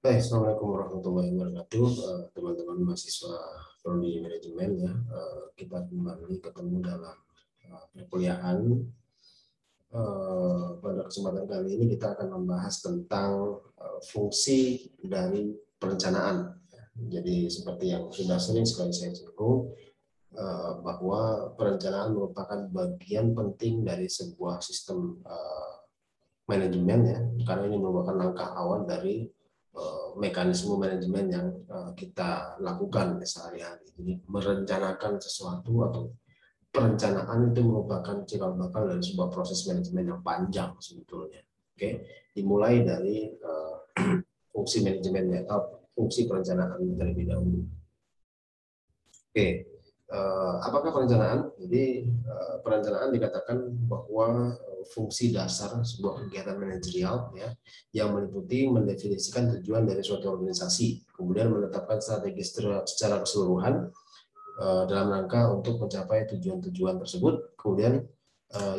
Baik, Assalamualaikum warahmatullahi wabarakatuh, teman-teman mahasiswa prodi manajemen ya. Kita kembali ketemu dalam perkuliahan. Pada kesempatan kali ini kita akan membahas tentang fungsi dari perencanaan. Jadi seperti yang sudah sering sekali saya singgung, bahwa perencanaan merupakan bagian penting dari sebuah sistem manajemen ya, karena ini merupakan langkah awal dari mekanisme manajemen yang kita lakukan sehari-hari. Jadi merencanakan sesuatu atau perencanaan itu merupakan cikal bakal dari sebuah proses manajemen yang panjang sebetulnya. Oke, dimulai dari fungsi manajemennya atau fungsi perencanaan terlebih dahulu. Oke, apakah perencanaan? Jadi perencanaan dikatakan bahwa fungsi dasar sebuah kegiatan manajerial ya, yang meliputi mendefinisikan tujuan dari suatu organisasi, kemudian menetapkan strategi secara keseluruhan dalam rangka untuk mencapai tujuan-tujuan tersebut. Kemudian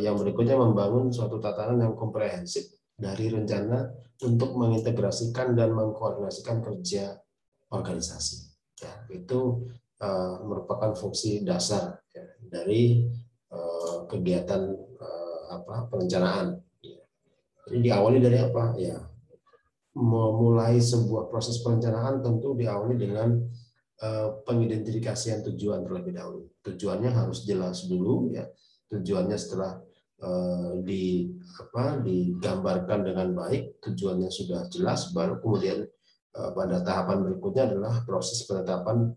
yang berikutnya membangun suatu tatanan yang komprehensif dari rencana untuk mengintegrasikan dan mengkoordinasikan kerja organisasi. Ya, itu merupakan fungsi dasar ya, dari kegiatan perencanaan. Ya. Jadi diawali dari apa? Ya, memulai sebuah proses perencanaan tentu diawali dengan pengidentifikasian tujuan terlebih dahulu. Tujuannya harus jelas dulu ya. Tujuannya setelah digambarkan dengan baik, tujuannya sudah jelas, baru kemudian pada tahapan berikutnya adalah proses penetapan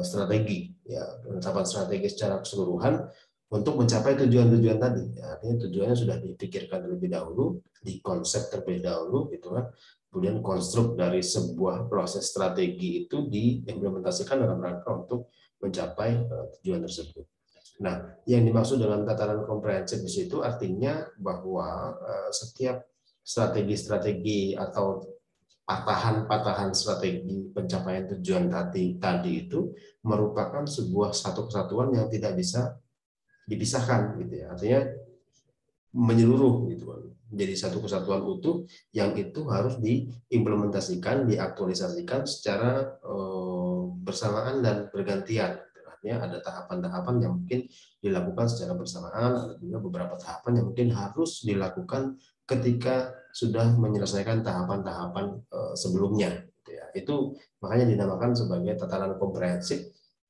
strategi ya, penetapan strategi secara keseluruhan untuk mencapai tujuan-tujuan tadi. Ya, artinya tujuannya sudah dipikirkan terlebih dahulu, dikonsep terlebih dahulu gitu kan. Kemudian konstruk dari sebuah proses strategi itu diimplementasikan dalam rangka untuk mencapai tujuan tersebut. Nah, yang dimaksud dengan tatanan komprehensif di situ artinya bahwa setiap strategi-strategi atau patahan-patahan strategi pencapaian tujuan tadi itu merupakan sebuah satu kesatuan yang tidak bisa dipisahkan gitu ya. Artinya menyeluruh gitu kan, menjadi satu kesatuan utuh yang itu harus diimplementasikan, diaktualisasikan secara bersamaan dan bergantian. Artinya ada tahapan-tahapan yang mungkin dilakukan secara bersamaan, ada juga beberapa tahapan yang mungkin harus dilakukan ketika sudah menyelesaikan tahapan-tahapan sebelumnya. Gitu ya. Itu makanya dinamakan sebagai tatanan komprehensif.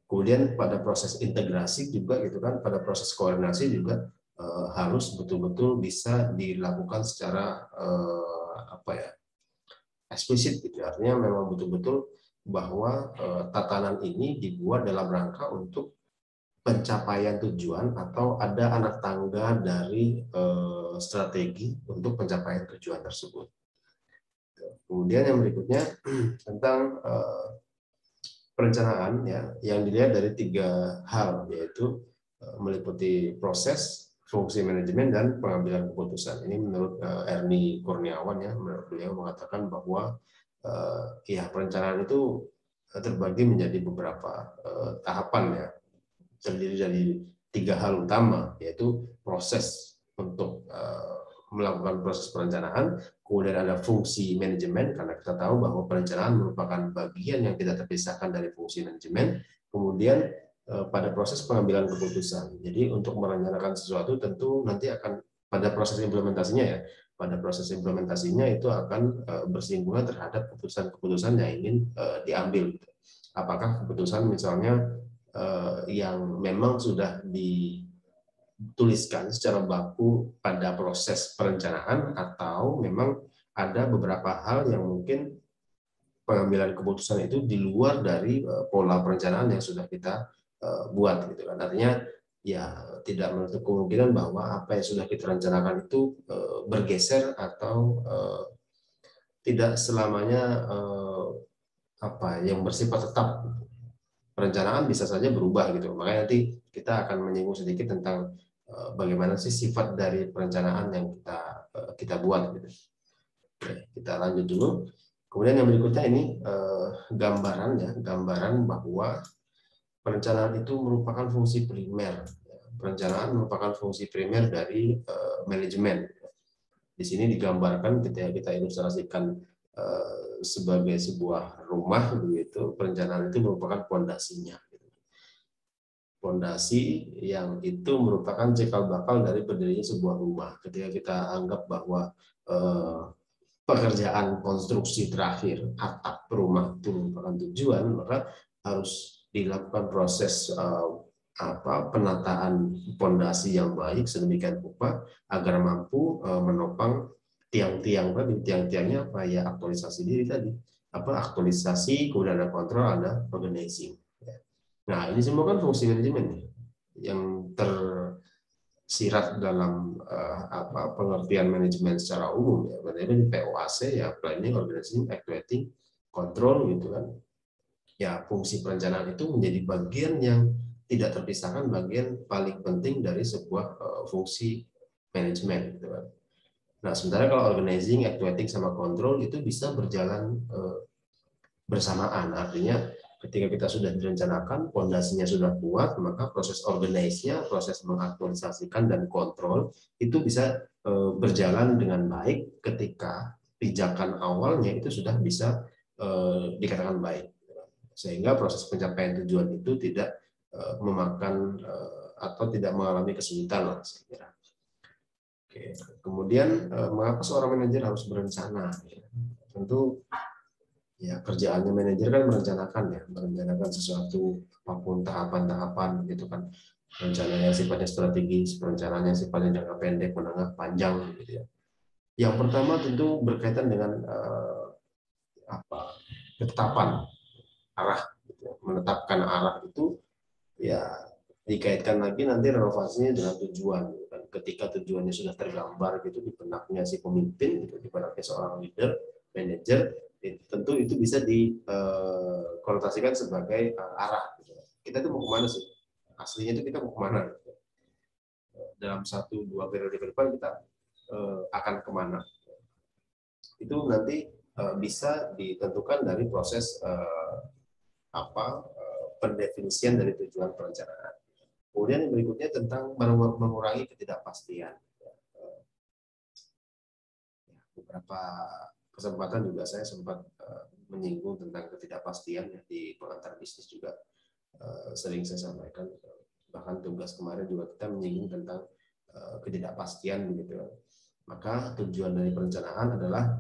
Kemudian pada proses integrasi juga gitu kan, pada proses koordinasi juga harus betul-betul bisa dilakukan secara eksplisit gitu. Artinya memang betul-betul bahwa tatanan ini dibuat dalam rangka untuk pencapaian tujuan atau ada anak tangga dari strategi untuk pencapaian tujuan tersebut. Kemudian yang berikutnya tentang perencanaan ya, yang dilihat dari 3 hal, yaitu meliputi proses, fungsi manajemen, dan pengambilan keputusan. Ini menurut Ernie Kurniawan ya, menurut beliau mengatakan bahwa ya perencanaan itu terbagi menjadi beberapa tahapan ya, terdiri dari 3 hal utama, yaitu proses untuk melakukan proses perencanaan, kemudian ada fungsi manajemen, karena kita tahu bahwa perencanaan merupakan bagian yang tidak terpisahkan dari fungsi manajemen, kemudian pada proses pengambilan keputusan. Jadi untuk merencanakan sesuatu tentu nanti akan pada proses implementasinya ya, pada proses implementasinya itu akan bersinggungan terhadap keputusan-keputusan yang ingin diambil. Apakah keputusan misalnya yang memang sudah dituliskan secara baku pada proses perencanaan, atau memang ada beberapa hal yang mungkin pengambilan keputusan itu di luar dari pola perencanaan yang sudah kita buat gitu kan. Artinya ya tidak menutup kemungkinan bahwa apa yang sudah kita rencanakan itu bergeser atau tidak selamanya yang bersifat tetap. Perencanaan bisa saja berubah gitu. Makanya nanti kita akan menyinggung sedikit tentang bagaimana sih sifat dari perencanaan yang kita buat gitu. Oke, kita lanjut dulu. Kemudian yang berikutnya ini gambaran ya, gambaran bahwa perencanaan itu merupakan fungsi primer. Perencanaan merupakan fungsi primer dari manajemen. Di sini digambarkan ketika kita ilustrasikan sebagai sebuah rumah begitu, perencanaan itu merupakan pondasinya. Pondasi yang itu merupakan cikal bakal dari berdirinya sebuah rumah. Ketika kita anggap bahwa pekerjaan konstruksi terakhir atap rumah itu merupakan tujuan, maka harus dilakukan proses penataan pondasi yang baik sedemikian rupa agar mampu menopang tiang-tiang tadi. Tiang-tiangnya apa ya, aktualisasi diri tadi, aktualisasi, kemudian ada kontrol, ada organizing. Nah, ini semua kan fungsi manajemen yang tersirat dalam pengertian manajemen secara umum ya. Manajemen POAC ya, planning, organizing, activating, control gitu kan. Ya, fungsi perencanaan itu menjadi bagian yang tidak terpisahkan, bagian paling penting dari sebuah fungsi manajemen gitu kan. Nah, sementara kalau organizing, activating sama control itu bisa berjalan bersamaan. Artinya ketika kita sudah direncanakan, pondasinya sudah kuat, maka proses organize-nya, proses mengaktualisasikan dan kontrol itu bisa berjalan dengan baik ketika pijakan awalnya itu sudah bisa dikatakan baik. Sehingga proses pencapaian tujuan itu tidak memakan atau tidak mengalami kesulitan lah, saya kira. Oke. Kemudian mengapa seorang manajer harus berencana? Tentu ya, kerjaannya manajer kan merencanakan sesuatu, apapun tahapan-tahapan gitu kan. Rencananya sifatnya strategis, perencanaannya sifatnya jangka pendek, menengah, panjang gitu ya. Yang pertama tentu berkaitan dengan ketetapan arah gitu ya. Menetapkan arah itu ya dikaitkan lagi nanti renovasinya dengan tujuan gitu kan. Ketika tujuannya sudah tergambar gitu di benaknya si pemimpin gitu, di benaknya seorang leader, manajer, tentu itu bisa dikonotasikan sebagai arah. Kita tuh mau kemana sih? Aslinya itu kita mau kemana? Dalam 1-2 periode ke depan kita akan kemana? Itu nanti bisa ditentukan dari proses pendefinisian dari tujuan perencanaan. Kemudian yang berikutnya tentang mengurangi ketidakpastian. Beberapa kesempatan juga saya sempat menyinggung tentang ketidakpastian ya, di pengantar bisnis juga sering saya sampaikan. Bahkan tugas kemarin juga kita menyinggung tentang ketidakpastian begitu. Maka tujuan dari perencanaan adalah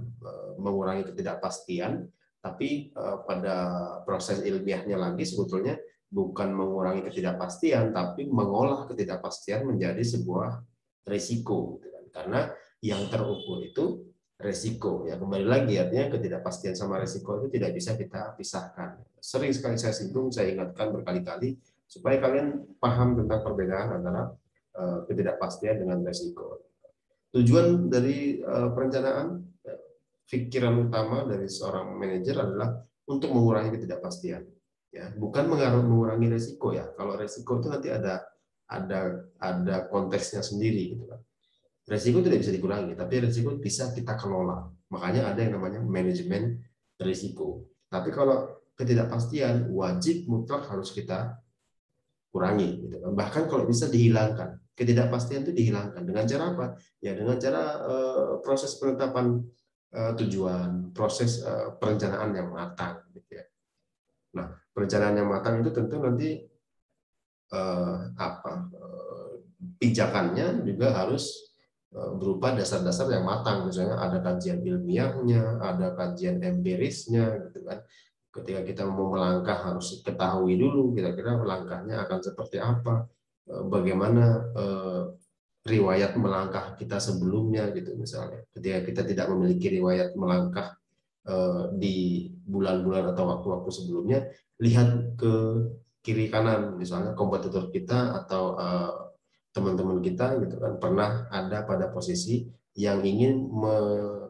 mengurangi ketidakpastian, tapi pada proses ilmiahnya lagi sebetulnya bukan mengurangi ketidakpastian, tapi mengolah ketidakpastian menjadi sebuah risiko, gitu kan. Karena yang terukur itu resiko ya, kembali lagi artinya ketidakpastian sama resiko itu tidak bisa kita pisahkan. Sering sekali saya singgung, saya ingatkan berkali-kali supaya kalian paham tentang perbedaan antara ketidakpastian dengan resiko. Tujuan dari perencanaan, pikiran utama dari seorang manajer adalah untuk mengurangi ketidakpastian ya, bukan mengurangi resiko ya. Kalau resiko itu nanti ada konteksnya sendiri gitu kan. Resiko tidak bisa dikurangi, tapi resiko bisa kita kelola. Makanya ada yang namanya manajemen risiko. Tapi kalau ketidakpastian wajib mutlak harus kita kurangi, gitu kan. Bahkan kalau bisa dihilangkan, ketidakpastian itu dihilangkan dengan cara apa? Ya dengan cara proses penetapan tujuan, proses perencanaan yang matang, gitu ya. Nah, perencanaan yang matang itu tentu nanti pijakannya juga harus berupa dasar-dasar yang matang, misalnya ada kajian ilmiahnya, ada kajian empirisnya, gitu kan. Ketika kita mau melangkah harus ketahui dulu kira-kira langkahnya akan seperti apa, bagaimana riwayat melangkah kita sebelumnya, gitu misalnya. Ketika kita tidak memiliki riwayat melangkah di bulan-bulan atau waktu-waktu sebelumnya, lihat ke kiri kanan, misalnya kompetitor kita atau teman-teman kita gitu kan pernah ada pada posisi yang ingin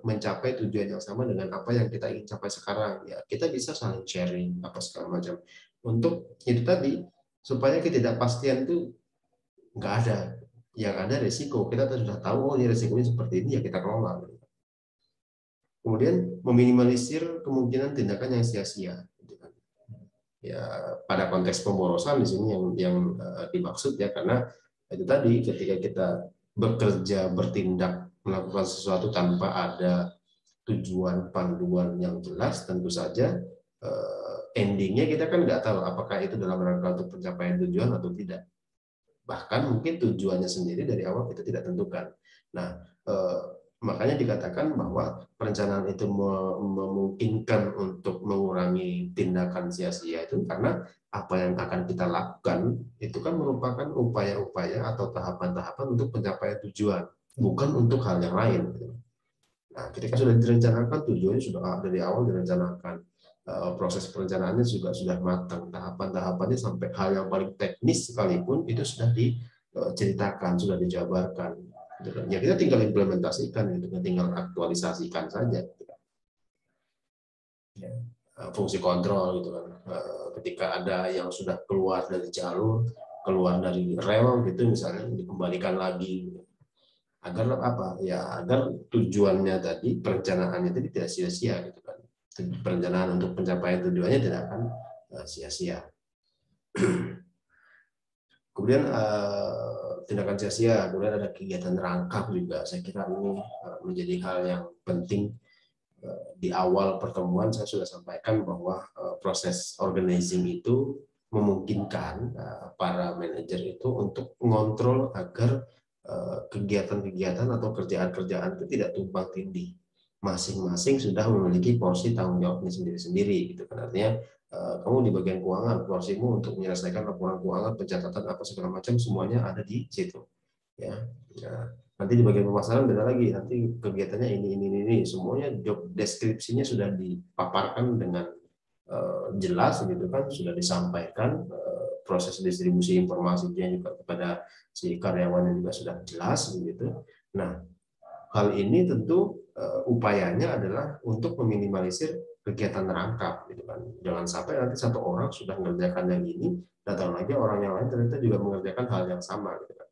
mencapai tujuan yang sama dengan apa yang kita ingin capai sekarang, ya kita bisa saling sharing apa segala macam untuk itu tadi, supaya ketidakpastian itu nggak ada, yang ada risiko. Kita sudah tahu oh ini risikonya seperti ini, ya kita kelola. Kemudian meminimalisir kemungkinan tindakan yang sia-sia. Ya pada konteks pemborosan di sini yang dimaksud ya, karena itu tadi ketika kita bekerja, bertindak, melakukan sesuatu tanpa ada tujuan panduan yang jelas, tentu saja endingnya kita kan nggak tahu apakah itu dalam rangka untuk pencapaian tujuan atau tidak. Bahkan mungkin tujuannya sendiri dari awal kita tidak tentukan. Nah, makanya dikatakan bahwa perencanaan itu memungkinkan untuk mengurangi tindakan sia-sia itu karena apa yang akan kita lakukan itu kan merupakan upaya-upaya atau tahapan-tahapan untuk pencapaian tujuan, bukan untuk hal yang lain. Nah, ketika sudah direncanakan, tujuannya sudah dari awal direncanakan. Proses perencanaannya juga sudah matang. Tahapan-tahapannya sampai hal yang paling teknis sekalipun itu sudah diceritakan, sudah dijabarkan. Ya kita tinggal implementasikan, itu tinggal aktualisasikan saja. Ya, fungsi kontrol gitu kan. Ketika ada yang sudah keluar dari jalur, keluar dari rel gitu misalnya dikembalikan lagi. Agar apa ya, agar tujuannya tadi, perencanaannya tadi tidak sia-sia gitu kan. Perencanaan untuk pencapaian tujuannya tidak akan sia-sia. Kemudian tindakan sia-sia, kemudian ada kegiatan rangkap juga. Saya kira ini menjadi hal yang penting. Di awal pertemuan saya sudah sampaikan bahwa proses organizing itu memungkinkan para manajer itu untuk mengontrol agar kegiatan-kegiatan atau kerjaan-kerjaan itu tidak tumpang tindih. Masing-masing sudah memiliki porsi tanggung jawabnya sendiri-sendiri. Gitu kan. Artinya kamu di bagian keuangan, porsimu untuk menyelesaikan laporan keuangan, pencatatan apa segala macam semuanya ada di situ. Ya. Nanti di bagian pemasaran beda lagi. Nanti kegiatannya ini, semuanya job deskripsinya sudah dipaparkan dengan jelas, gitu kan, sudah disampaikan. Proses distribusi informasinya juga kepada si karyawannya juga sudah jelas begitu. Nah, hal ini tentu upayanya adalah untuk meminimalisir kegiatan rangkap gitu kan. Jangan sampai nanti satu orang sudah mengerjakan yang ini, datang lagi orang yang lain ternyata juga mengerjakan hal yang sama gitu kan.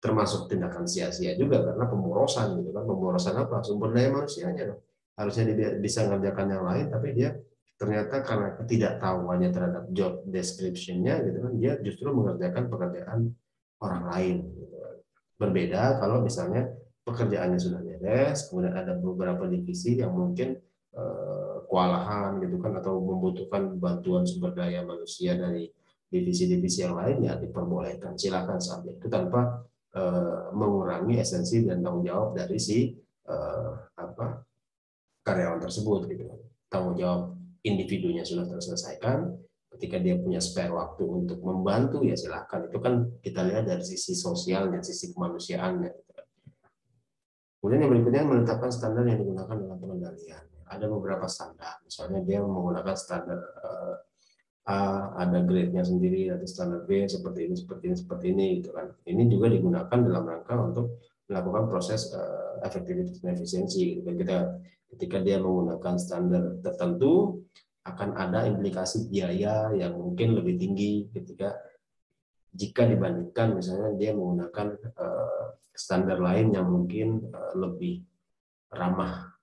Termasuk tindakan sia-sia juga karena pemborosan gitu kan. Pemborosan apa? Sumber daya manusianya. Harusnya dia bisa mengerjakan yang lain tapi dia ternyata karena ketidaktahuannya terhadap job description-nya gitu kan, dia justru mengerjakan pekerjaan orang lain. Gitu. Berbeda kalau misalnya pekerjaannya sudah beres, kemudian ada beberapa divisi yang mungkin kewalahan gitu kan, atau membutuhkan bantuan sumber daya manusia dari divisi-divisi yang lain, ya diperbolehkan, silakan sampai itu tanpa mengurangi esensi dan tanggung jawab dari si karyawan tersebut gitu. Tanggung jawab individunya sudah terselesaikan, ketika dia punya spare waktu untuk membantu ya silakan. Itu kan kita lihat dari sisi sosialnya, sisi kemanusiaannya. Kemudian yang berikutnya menetapkan standar yang digunakan dalam pengendalian. Ada beberapa standar, misalnya dia menggunakan standar A, ada grade-nya sendiri, ada standar B seperti ini gitu kan. Ini juga digunakan dalam rangka untuk melakukan proses efektivitas dan efisiensi. Ketika dia menggunakan standar tertentu, akan ada implikasi biaya yang mungkin lebih tinggi jika dibandingkan misalnya dia menggunakan standar lain yang mungkin lebih ramah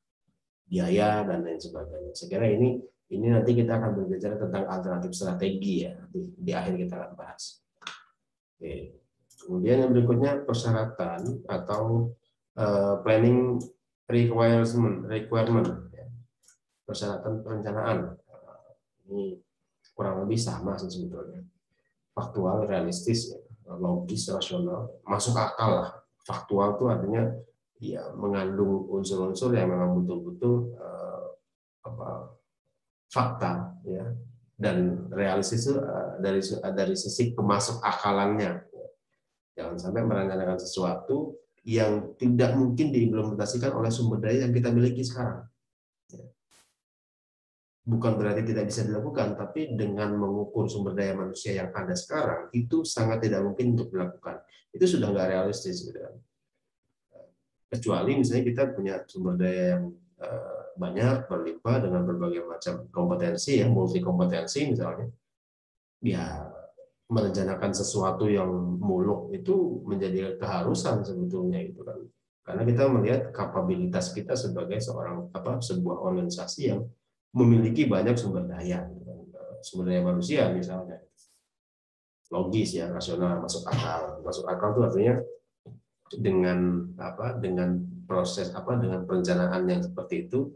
biaya dan lain sebagainya. Saya kira ini nanti kita akan berbicara tentang alternatif strategi ya, di akhir kita akan bahas. Oke. Kemudian yang berikutnya persyaratan atau planning requirement ya. Persyaratan perencanaan. Ini kurang lebih sama sih sebetulnya. Faktual, realistis, logis, rasional, masuk akal lah. Faktual itu artinya ya mengandung unsur-unsur yang memang betul-betul fakta ya, dan realistis itu dari sisi kemasuk akalannya. Jangan sampai merencanakan sesuatu yang tidak mungkin diimplementasikan oleh sumber daya yang kita miliki sekarang. Bukan berarti tidak bisa dilakukan, tapi dengan mengukur sumber daya manusia yang ada sekarang itu sangat tidak mungkin untuk dilakukan. Itu sudah nggak realistis gitu kan. Kecuali misalnya kita punya sumber daya yang banyak, berlimpah dengan berbagai macam kompetensi, ya multi kompetensi misalnya, ya merencanakan sesuatu yang muluk itu menjadi keharusan sebetulnya itu kan, karena kita melihat kapabilitas kita sebagai sebuah organisasi yang memiliki banyak sumber daya manusia misalnya, logis ya, rasional, masuk akal itu artinya dengan proses dengan perencanaan yang seperti itu,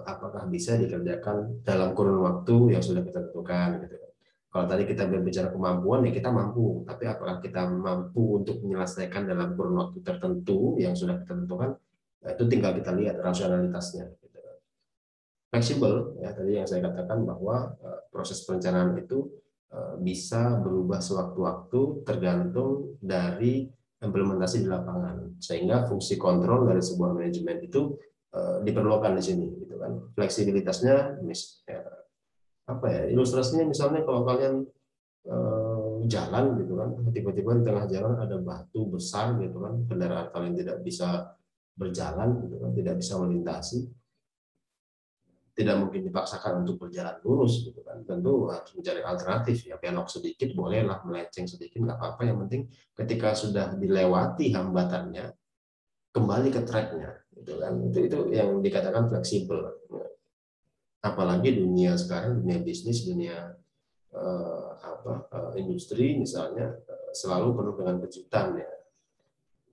apakah bisa dikerjakan dalam kurun waktu yang sudah kita tentukan gitu. Kalau tadi kita berbicara kemampuan, ya kita mampu, tapi apakah kita mampu untuk menyelesaikan dalam kurun waktu tertentu yang sudah kita tentukan, itu tinggal kita lihat rasionalitasnya gitu. Fleksibel ya, tadi yang saya katakan bahwa proses perencanaan itu bisa berubah sewaktu-waktu tergantung dari implementasi di lapangan, sehingga fungsi kontrol dari sebuah manajemen itu diperlukan di sini gitu kan. Fleksibilitasnya ilustrasinya misalnya kalau kalian jalan gitu kan, tiba-tiba di tengah jalan ada batu besar gitu kan, kendaraan kalian tidak bisa berjalan gitu kan, tidak bisa melintasi, tidak mungkin dipaksakan untuk berjalan lurus gitu kan, tentu harus mencari alternatif ya, belok sedikit bolehlah, melenceng sedikit nggak apa-apa, yang penting ketika sudah dilewati hambatannya kembali ke tracknya gitu kan. Itu yang dikatakan fleksibel. Apalagi dunia sekarang, dunia bisnis, dunia industri misalnya, selalu penuh dengan kejutan ya,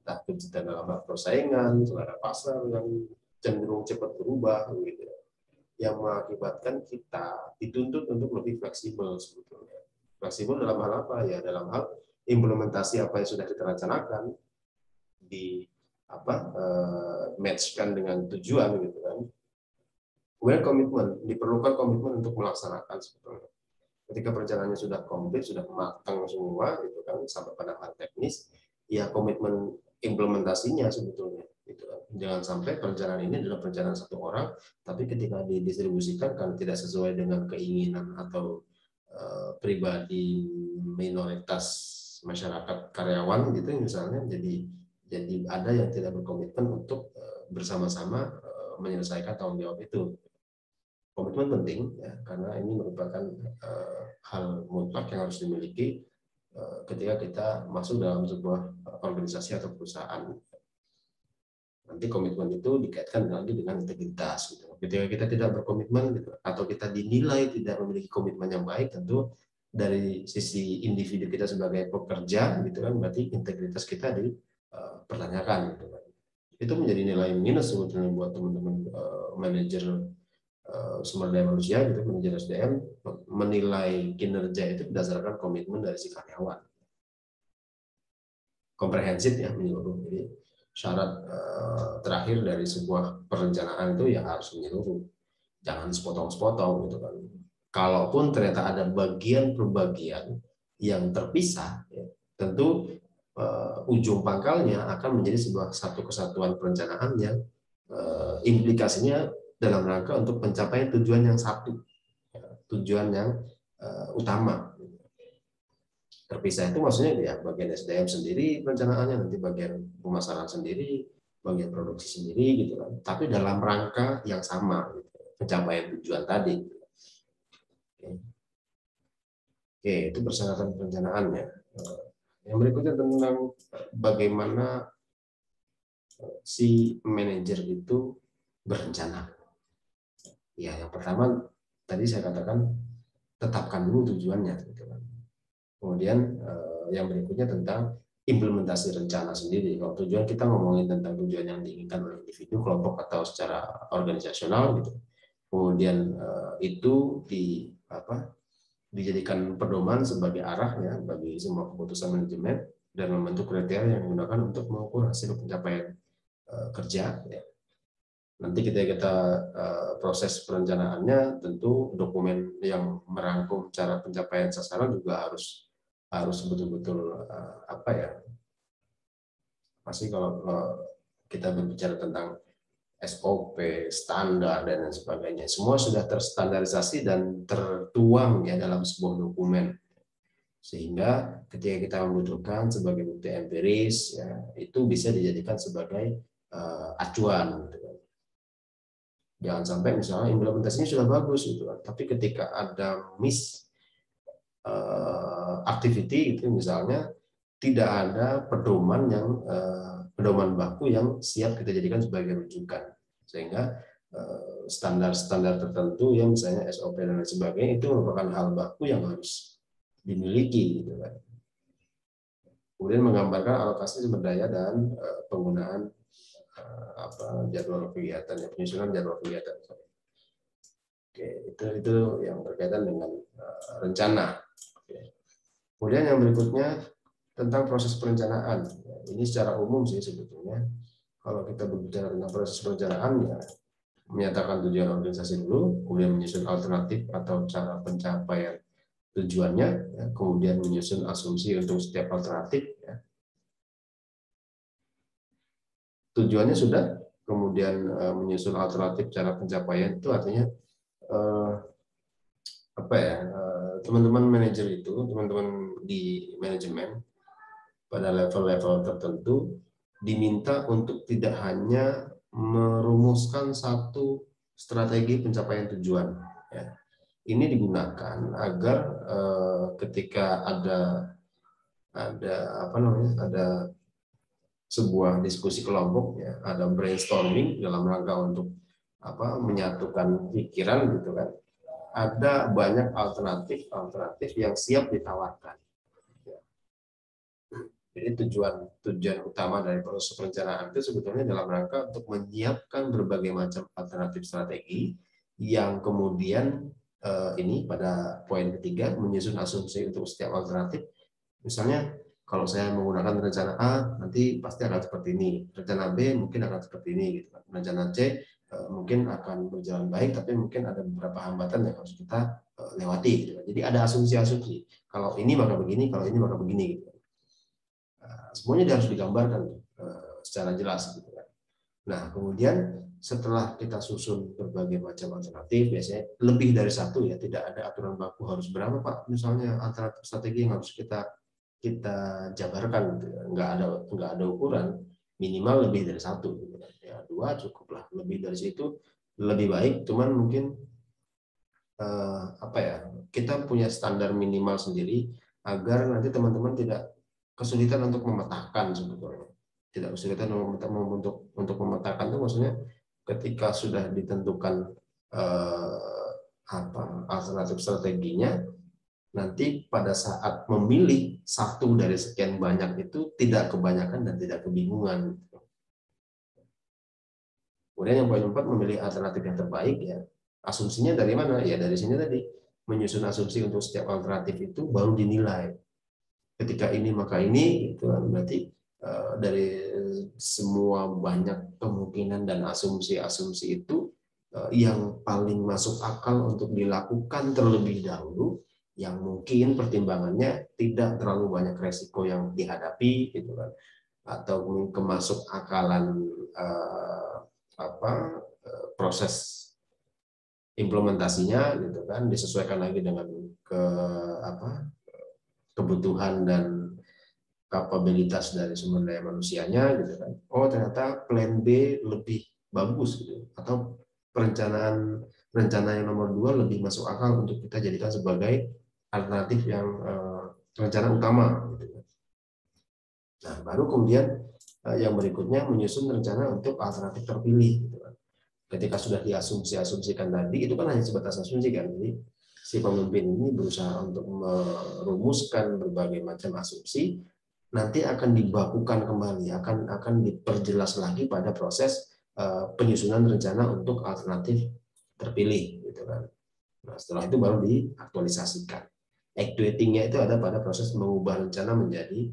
entah kejutan dalam hal persaingan, selera pasar yang cenderung cepat berubah gitu, yang mengakibatkan kita dituntut untuk lebih fleksibel sebetulnya. Fleksibel dalam hal apa ya? Dalam hal implementasi apa yang sudah kita rencanakan di matchkan dengan tujuan gitu kan. Kemudian komitmen, diperlukan komitmen untuk melaksanakan sebetulnya. Ketika perencanaannya sudah komplit, sudah matang semua gitu kan, sampai pada hal teknis, ya komitmen implementasinya sebetulnya gitu kan. Jangan sampai perencanaan ini adalah perencanaan satu orang, tapi ketika didistribusikan kan tidak sesuai dengan keinginan atau pribadi minoritas masyarakat karyawan gitu misalnya, jadi ada yang tidak berkomitmen untuk bersama-sama menyelesaikan tanggung jawab itu. Komitmen penting ya, karena ini merupakan hal mutlak yang harus dimiliki ketika kita masuk dalam sebuah organisasi atau perusahaan. Nanti komitmen itu dikaitkan lagi dengan integritas gitu. Ketika kita tidak berkomitmen gitu, atau kita dinilai tidak memiliki komitmen yang baik, tentu dari sisi individu kita sebagai pekerja gitu kan, berarti integritas kita dipertanyakan gitu kan. Itu menjadi nilai minus sebetulnya buat teman-teman manajer sumber daya manusia gitu, manajer SDM, menilai kinerja itu berdasarkan komitmen dari si karyawan. Komprehensif ya, menyeluruh. Jadi syarat terakhir dari sebuah perencanaan itu ya harus menyeluruh. Jangan sepotong-sepotong gitu kan. Kalaupun ternyata ada bagian per bagian yang terpisah, ya, tentu ujung pangkalnya akan menjadi satu kesatuan perencanaan yang implikasinya dalam rangka untuk mencapai tujuan yang satu, tujuan yang utama. Terpisah itu maksudnya ya bagian SDM sendiri perencanaannya, nanti bagian pemasaran sendiri, bagian produksi sendiri gitu kan. Tapi dalam rangka yang sama, gitu, pencapaian tujuan tadi. Oke, itu persyaratan perencanaannya. Yang berikutnya tentang bagaimana si manajer itu berencana. Ya, yang pertama tadi saya katakan tetapkan dulu tujuannya. Gitu kan. Kemudian yang berikutnya tentang implementasi rencana sendiri. Kalau tujuan kita ngomongin tentang tujuan yang diinginkan oleh individu, kelompok atau secara organisasional gitu. Kemudian itu dijadikan pedoman sebagai arah ya bagi semua keputusan manajemen dan membentuk kriteria yang digunakan untuk mengukur hasil pencapaian kerja. Ya. Nanti kita proses perencanaannya, tentu dokumen yang merangkum cara pencapaian sasaran juga harus betul-betul pasti kalau kita berbicara tentang SOP, standar dan sebagainya, semua sudah terstandarisasi dan tertuang ya dalam sebuah dokumen, sehingga ketika kita membutuhkan sebagai bukti empiris ya, itu bisa dijadikan sebagai acuan. Jangan sampai misalnya implementasinya sudah bagus gitu kan, tapi ketika ada activity itu misalnya tidak ada pedoman baku yang siap kita jadikan sebagai rujukan, sehingga standar-standar tertentu yang misalnya SOP dan lain sebagainya itu merupakan hal baku yang harus dimiliki gitu kan. Kemudian menggambarkan alokasi sumber daya dan penggunaan jadwal kegiatan, penyusunan jadwal kegiatan. Oke, itu yang berkaitan dengan rencana. Oke. Kemudian yang berikutnya tentang proses perencanaan. Ini secara umum sih sebetulnya. Kalau kita berbicara tentang proses perencanaan, ya menyatakan tujuan organisasi dulu, kemudian menyusun alternatif atau cara pencapaian tujuannya, ya, kemudian menyusun asumsi untuk setiap alternatif. Ya. Tujuannya sudah, kemudian menyusun alternatif cara pencapaian itu artinya teman-teman manajer itu, teman-teman di manajemen pada level-level tertentu diminta untuk tidak hanya merumuskan satu strategi pencapaian tujuan. Ya. Ini digunakan agar ketika ada sebuah diskusi kelompok, ya, ada brainstorming dalam rangka untuk menyatukan pikiran gitu kan. Ada banyak alternatif yang siap ditawarkan. Jadi tujuan utama dari proses perencanaan itu sebetulnya dalam rangka untuk menyiapkan berbagai macam alternatif strategi yang kemudian ini pada poin ketiga menyusun asumsi untuk setiap alternatif. Misalnya kalau saya menggunakan rencana A nanti pasti akan seperti ini, rencana B mungkin akan seperti ini, gitu. Rencana C mungkin akan berjalan baik, tapi mungkin ada beberapa hambatan yang harus kita lewati. Gitu. Jadi ada asumsi-asumsi. Kalau ini maka begini, kalau ini maka begini. Gitu. Semuanya harus digambarkan secara jelas. Gitu. Nah, kemudian setelah kita susun berbagai macam alternatif, biasanya lebih dari satu, ya, tidak ada aturan baku harus berapa Pak. Misalnya alternatif strategi yang harus kita jabarkan, gitu. nggak ada ukuran, minimal lebih dari satu. Gitu. Ya, 2 cukuplah. Lebih dari situ lebih baik, cuman mungkin kita punya standar minimal sendiri agar nanti teman-teman tidak kesulitan untuk memetakan sebetulnya. Tidak kesulitan untuk memetakan itu maksudnya ketika sudah ditentukan alternatif strateginya, nanti pada saat memilih satu dari sekian banyak itu tidak kebanyakan dan tidak kebingungan. Kemudian yang poin 4, memilih alternatif yang terbaik, ya. Asumsinya dari mana? Ya dari sini tadi, menyusun asumsi untuk setiap alternatif itu baru dinilai. Ketika ini maka ini, itu berarti dari semua banyak kemungkinan dan asumsi-asumsi itu yang paling masuk akal untuk dilakukan terlebih dahulu, yang mungkin pertimbangannya tidak terlalu banyak resiko yang dihadapi, gitu kan, atau kemasuk akalan proses implementasinya, gitu kan, disesuaikan lagi dengan kebutuhan dan kapabilitas dari sumber daya manusianya, gitu kan. Oh, ternyata plan B lebih bagus, gitu. Atau rencana yang nomor 2 lebih masuk akal untuk kita jadikan sebagai alternatif yang rencana utama, gitu. Nah, baru kemudian yang berikutnya menyusun rencana untuk alternatif terpilih, gitu kan. Ketika sudah diasumsikan tadi, itu kan hanya sebatas asumsi kan. Jadi si pemimpin ini berusaha untuk merumuskan berbagai macam asumsi, nanti akan dibakukan kembali, akan diperjelas lagi pada proses penyusunan rencana untuk alternatif terpilih, gitu kan. Nah, setelah itu baru diaktualisasikan. Actuating-nya itu ada pada proses mengubah rencana menjadi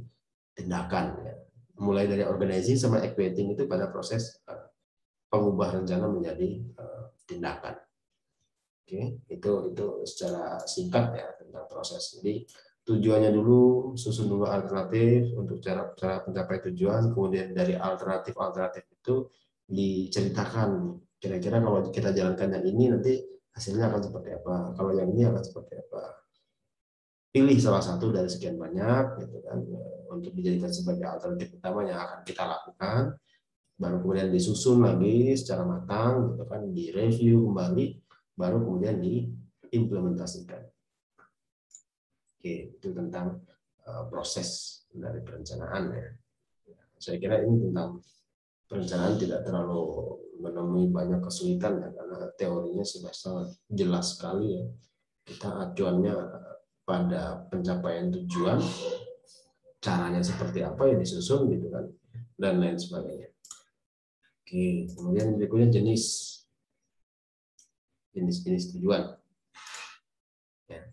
tindakan, ya. Mulai dari organizing sama actuating itu pada proses pengubah rencana menjadi tindakan. Oke, itu secara singkat, ya, tentang proses. Jadi tujuannya dulu, susun dulu alternatif untuk cara mencapai tujuan, kemudian dari alternatif itu diceritakan kira-kira kalau kita jalankan yang ini nanti hasilnya akan seperti apa, kalau yang ini akan seperti apa. Pilih salah satu dari sekian banyak, gitu kan, untuk dijadikan sebagai alternatif utama yang akan kita lakukan. Baru kemudian disusun lagi secara matang, gitu kan, direview kembali, baru kemudian diimplementasikan. Oke, itu tentang proses dari perencanaan, ya. Saya kira ini tentang perencanaan tidak terlalu menemui banyak kesulitan, ya, karena teorinya sudah sangat jelas sekali, ya. Kita acuannya pada pencapaian tujuan, caranya seperti apa yang disusun, gitu kan, dan lain sebagainya. Oke, kemudian berikutnya jenis tujuan. Ya.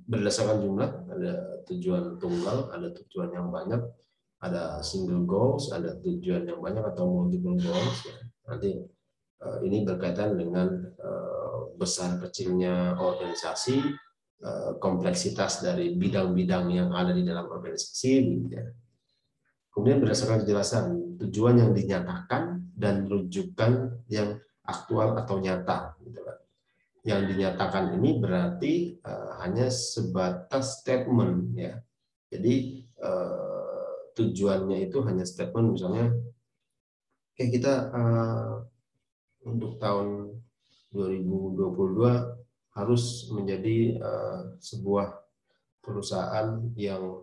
Berdasarkan jumlah, ada tujuan tunggal, ada tujuan yang banyak, ada single goals, ada tujuan yang banyak atau multiple goals. Ya. Nanti ini berkaitan dengan besar kecilnya organisasi, kompleksitas dari bidang-bidang yang ada di dalam organisasi. Ya. Kemudian berdasarkan kejelasan tujuan yang dinyatakan dan rujukan yang aktual atau nyata. Gitu kan. Yang dinyatakan ini berarti hanya sebatas statement, ya. Jadi tujuannya itu hanya statement, misalnya kayak kita untuk tahun 2022 harus menjadi sebuah perusahaan yang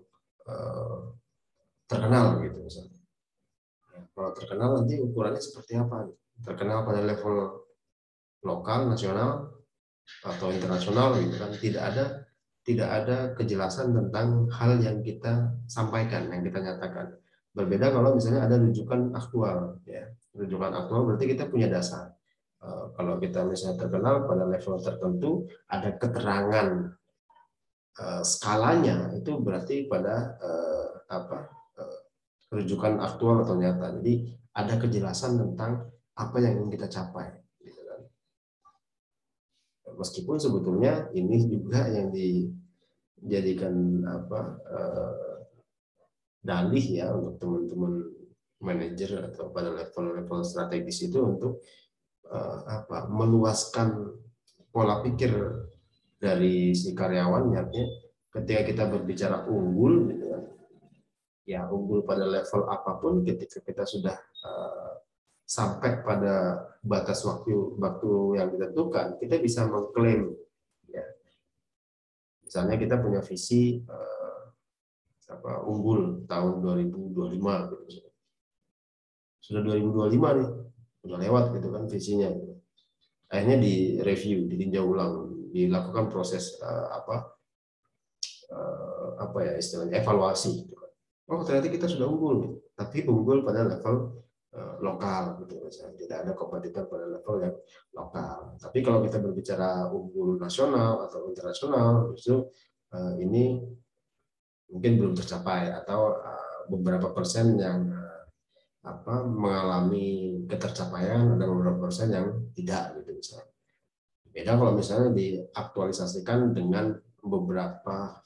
terkenal gitu misalnya. Kalau terkenal nanti ukurannya seperti apa? Terkenal pada level lokal, nasional, atau internasional gitu kan. Tidak ada kejelasan tentang hal yang kita sampaikan, yang kita nyatakan. Berbeda kalau misalnya ada rujukan aktual, ya. Rujukan aktual berarti kita punya dasar. Kalau kita misalnya terkenal pada level tertentu, ada keterangan skalanya, itu berarti pada rujukan aktual atau nyata. Jadi ada kejelasan tentang apa yang ingin kita capai. Gitu kan. Meskipun sebetulnya ini juga yang dijadikan dalih ya untuk teman-teman manajer atau pada level-level strategis itu untuk meluaskan pola pikir dari si karyawan, artinya ketika kita berbicara unggul gitu kan, ya unggul pada level apapun, ketika kita sudah sampai pada batas waktu yang ditentukan, kita bisa mengklaim, ya. Misalnya kita punya visi unggul tahun 2025 gitu. Sudah 2025 nih, udah lewat gitu kan visinya. Akhirnya direview, ditinjau ulang, dilakukan proses istilahnya evaluasi gitu kan. Oh, ternyata kita sudah unggul, tapi unggul pada level lokal gitu, misalnya tidak ada kompetitor pada level yang lokal. Tapi kalau kita berbicara unggul nasional atau internasional, justru ini mungkin belum tercapai, atau beberapa persen yang mengalami ketercapaian, ada beberapa persen yang tidak gitu misalnya. Beda kalau misalnya diaktualisasikan dengan beberapa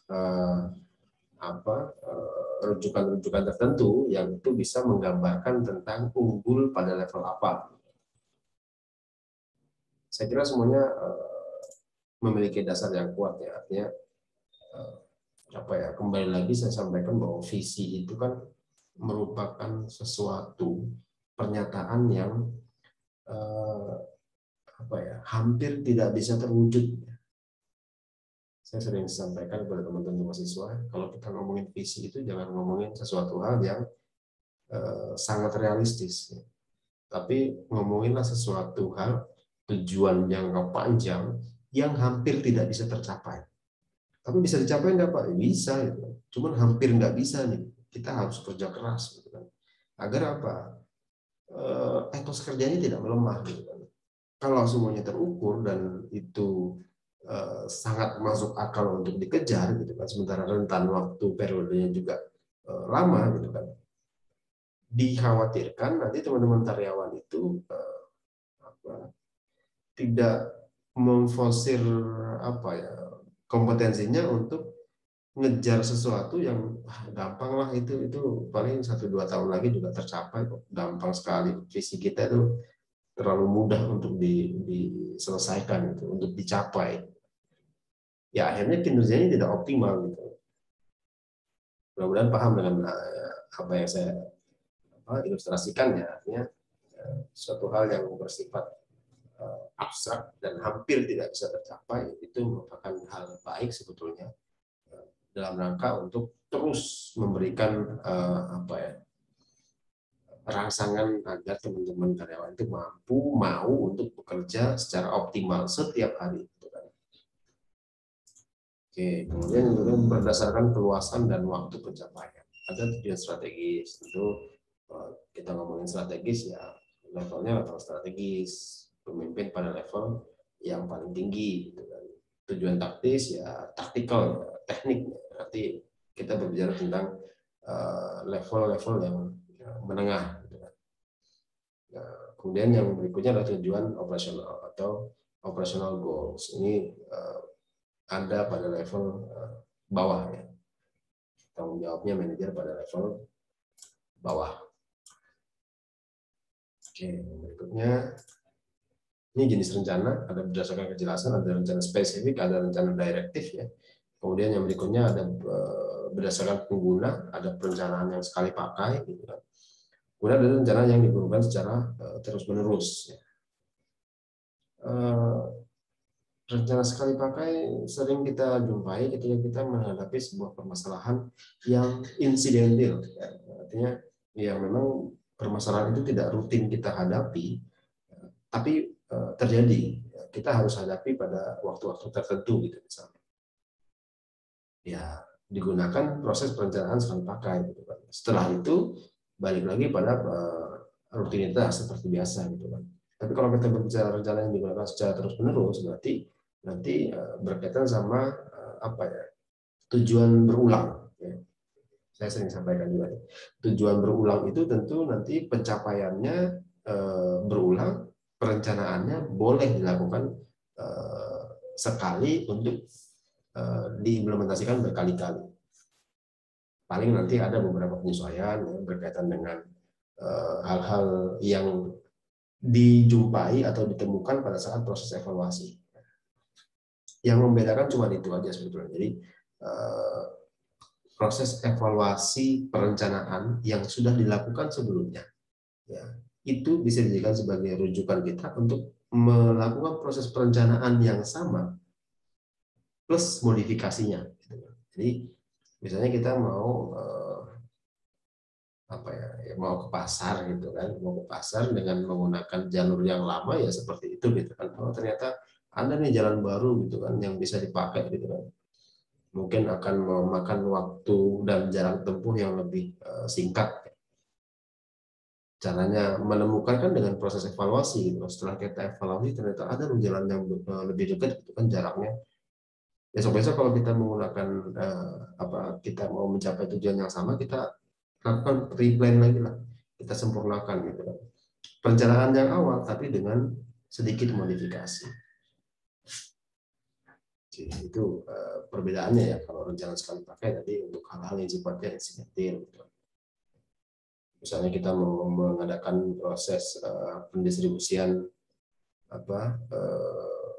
rujukan-rujukan tertentu yang itu bisa menggambarkan tentang unggul pada level apa. Saya kira semuanya memiliki dasar yang kuat ya, artinya kembali lagi saya sampaikan bahwa visi itu kan merupakan sesuatu pernyataan yang hampir tidak bisa terwujud. Saya sering sampaikan kepada teman-teman mahasiswa, kalau kita ngomongin visi itu jangan ngomongin sesuatu hal yang sangat realistis, tapi ngomonginlah sesuatu hal, tujuan jangka panjang yang hampir tidak bisa tercapai. Tapi bisa dicapai nggak Pak? Bisa, gitu. Cuman hampir nggak bisa nih. Kita harus kerja keras, gitu kan. Agar apa? Etos kerjanya tidak melemah, gitu kan. Kalau semuanya terukur dan itu sangat masuk akal untuk dikejar, gitu kan. Sementara rentan waktu periodenya juga lama, gitu kan. Dikhawatirkan nanti teman-teman karyawan itu tidak memforsir kompetensinya untuk ngejar sesuatu yang gampang lah, itu paling 1-2 tahun lagi juga tercapai kok, gampang sekali. Visi kita itu terlalu mudah untuk diselesaikan gitu, untuk dicapai. Ya akhirnya kinerjanya tidak optimal gitu. Mudah-mudahan paham dengan apa yang saya ilustrasikan ya, artinya suatu hal yang bersifat abstrak dan hampir tidak bisa tercapai itu merupakan hal baik sebetulnya dalam rangka untuk terus memberikan rangsangan agar teman-teman karyawan itu mau untuk bekerja secara optimal setiap hari. Oke, kemudian berdasarkan keluasan dan waktu pencapaian. Ada tujuan strategis, tentu kita ngomongin strategis ya levelnya level strategis, pemimpin pada level yang paling tinggi gitu kan. Tujuan taktis ya taktikal, teknik. Nanti kita berbicara tentang level-level yang menengah gitu kan. Nah, kemudian yang berikutnya adalah tujuan operasional atau operational goals. Ini ada pada level bawah ya. Tanggung jawabnya manajer pada level bawah. Oke, berikutnya ini jenis rencana, ada berdasarkan kejelasan, ada rencana spesifik, ada rencana direktif ya. Kemudian yang berikutnya ada berdasarkan pengguna, ada perencanaan yang sekali pakai gitu kan. Kemudian ada rencana yang diperlukan secara terus-menerus ya. Rencana sekali pakai sering kita jumpai ketika kita menghadapi sebuah permasalahan yang insidentil ya. Artinya yang memang permasalahan itu tidak rutin kita hadapi, tapi terjadi, kita harus hadapi pada waktu-waktu tertentu gitu misalnya. Ya digunakan proses perencanaan sekali pakai gitu kan. Setelah itu balik lagi pada rutinitas seperti biasa gitu kan. Tapi kalau kita berbicara rencana yang digunakan secara terus-menerus, berarti nanti berkaitan sama apa ya, tujuan berulang. Ya. Saya sering sampaikan juga. Tujuan berulang itu tentu nanti pencapaiannya berulang, perencanaannya boleh dilakukan sekali untuk diimplementasikan berkali-kali. Paling nanti ada beberapa penyesuaian ya, berkaitan dengan hal-hal yang dijumpai atau ditemukan pada saat proses evaluasi. Yang membedakan cuma itu aja sebetulnya. Jadi proses evaluasi perencanaan yang sudah dilakukan sebelumnya, ya, itu bisa dijadikan sebagai rujukan kita untuk melakukan proses perencanaan yang sama plus modifikasinya. Jadi misalnya kita mau apa ya, mau ke pasar gitu kan, mau ke pasar dengan menggunakan jalur yang lama ya seperti itu gitu kan. Oh ternyata ada nih jalan baru gitu kan yang bisa dipakai gitu kan. Mungkin akan memakan waktu dan jarak tempuh yang lebih singkat. Caranya menemukan kan dengan proses evaluasi gitu. Setelah kita evaluasi ternyata ada jalan yang lebih dekat itu kan jaraknya. Besok-besok kalau kita menggunakan kita mau mencapai tujuan yang sama, kita lakukan replan lagi lah, kita sempurnakan gitu kan. Perencanaan yang awal tapi dengan sedikit modifikasi. Itu perbedaannya ya kalau rencana sekali pakai tadi untuk hal-hal yang sifatnya insidentil. Gitu. Misalnya kita mau mengadakan proses pendistribusian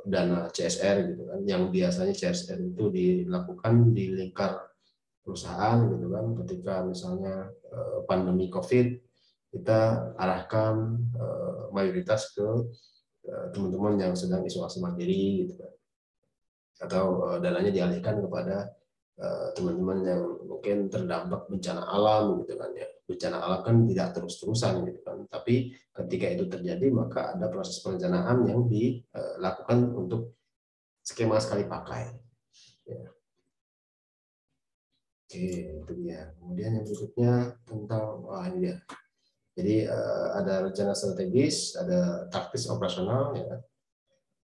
dana CSR gitu kan, yang biasanya CSR itu dilakukan di lingkar perusahaan gitu kan. Ketika misalnya pandemi COVID, kita arahkan mayoritas ke teman-teman yang sedang isolasi mandiri gitu kan, atau dananya dialihkan kepada teman-teman yang mungkin terdampak bencana alam gitu kan ya. Bencana alam kan tidak terus-terusan gitu kan, tapi ketika itu terjadi maka ada proses perencanaan yang dilakukan untuk skema sekali pakai ya. Oke, itu dia. Kemudian yang berikutnya tentang ini dia. Jadi ada rencana strategis, ada taktis operasional ya.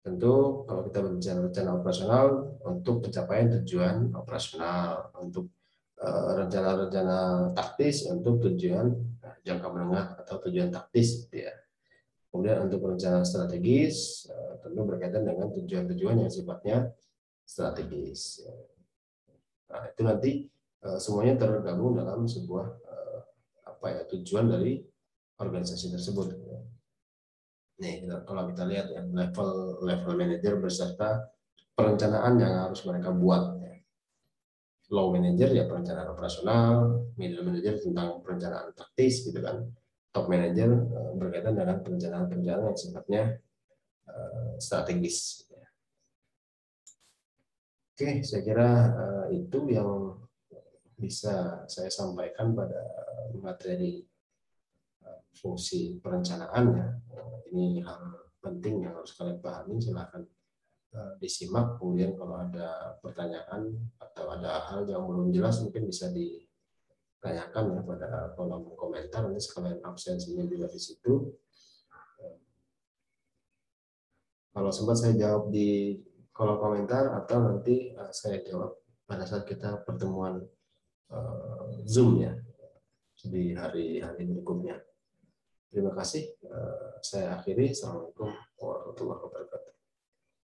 Tentu kalau kita berbicara rencana operasional untuk pencapaian tujuan operasional, untuk rencana-rencana taktis untuk tujuan jangka menengah atau tujuan taktis gitu ya. Kemudian untuk rencana strategis tentu berkaitan dengan tujuan-tujuan yang sifatnya strategis. Nah, itu nanti semuanya tergabung dalam sebuah tujuan dari organisasi tersebut. Nih, kalau kita lihat ya, level manager beserta perencanaan yang harus mereka buat. Low manager ya perencanaan operasional, middle manager tentang perencanaan taktis gitu kan, top manager berkaitan dengan perencanaan-perencanaan yang sifatnya strategis. Oke, saya kira itu yang bisa saya sampaikan pada materi fungsi perencanaan ya. Ini hal penting yang harus kalian pahami, silakan disimak. Kemudian kalau ada pertanyaan atau ada hal yang belum jelas mungkin bisa ditanyakan ya pada kolom komentar, nanti sekalian absensinya juga di situ. Kalau sempat saya jawab di kolom komentar atau nanti saya jawab pada saat kita pertemuan Zoom ya di hari-hari berikutnya. Terima kasih. Saya akhiri. Assalamualaikum warahmatullahi wabarakatuh.